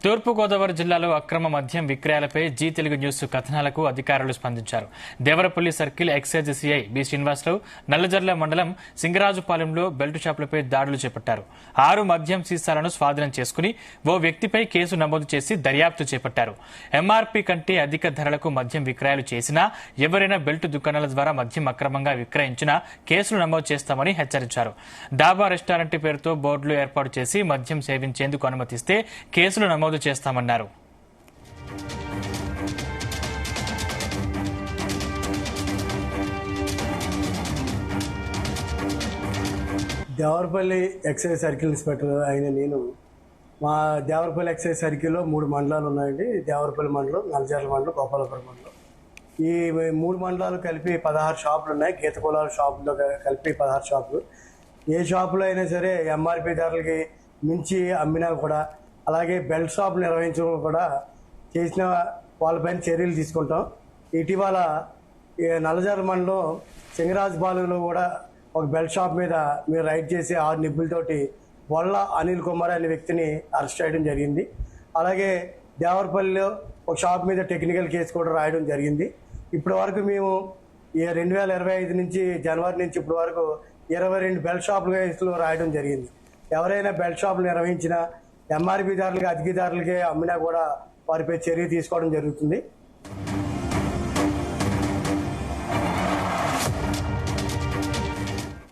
తూర్పుగోదావరి జిల్లాలో అక్రమ మద్యం విక్రయాలపై జీ తెలుగు న్యూస్ కథనాలకు అధికారులు స్పందించారు. Devarapalli circle excise CI B Srinivasarao Nallajerla మండలం సింగరాజుపాలెంలో బెల్ట్ షాపులపై దాడులు చేపట్టారు. 6 మద్యం సీసాలను స్వాధీనం చేసుకుని ఓ వ్యక్తిపై కేసు నమోదు చేసి దర్యాప్తు చేపట్టారు. ఎంఆర్పీ కంటే అధిక ధరలకు మద్యం విక్రయాలు చేసినా, ఎవరైనా బెల్ట్ దుకాణాల ద్వారా మద్యం అక్రమంగా విక్రయించినా కేసులు నమోదు చేస్తామని హెచ్చరించారు. డాబా రెస్టారెంట్ పేరుతో బోర్డులు ఏర్పాటు చేసి మద్యం సేవించేందుకు అనుమతిస్తే కేసులు నమోదు చేస్తామన్నారు. దేవరపల్లి ఎక్సైజ్ సర్కిల్ ఇన్స్పెక్టర్ అయిన నేను మా దేవరపల్లి ఎక్సైజ్ సర్కిల్లో 3 మండలాలు ఉన్నాయండి. దేవరపల్లి మండలం, నల్లజర్ల మండలం, గోపాలపురం మండలం. ఈ 3 మండలాలు కలిపి 16 షాపులు ఉన్నాయి. గీత కులాల షాపులో కలిపి 16 షాపులు. ఏ షాపులో అయినా సరే ఎంఆర్పీ ధరలకి మించి అమ్మినా కూడా, అలాగే బెల్ట్ షాప్ నిర్వహించడం కూడా చేసిన వాళ్ళపైన చర్యలు తీసుకుంటాం. ఇటీవల నల్లజర్ల మండలం సింగరాజుపాలెంలో కూడా ఒక బెల్ట్ షాప్ మీద మీరు రైడ్ చేసి 6 నిబ్బులతోటి వల్ల అనిల్ కుమార్ అనే వ్యక్తిని అరెస్ట్ చేయడం జరిగింది. అలాగే దేవరపల్లిలో ఒక షాప్ మీద టెక్నికల్ కేసు కూడా రాయడం జరిగింది. ఇప్పటి వరకు మేము 2025 నుంచి జనవరి నుంచి ఇప్పటి వరకు 22 బెల్ట్ షాపుల కేసులు రాయడం జరిగింది. ఎవరైనా బెల్ట్ షాపులు నిర్వహించినా, ఎంఆర్పీ దారులకి అధిక ధరలకి అమ్మినా కూడా వారిపై చర్య తీసుకోవడం జరుగుతుంది.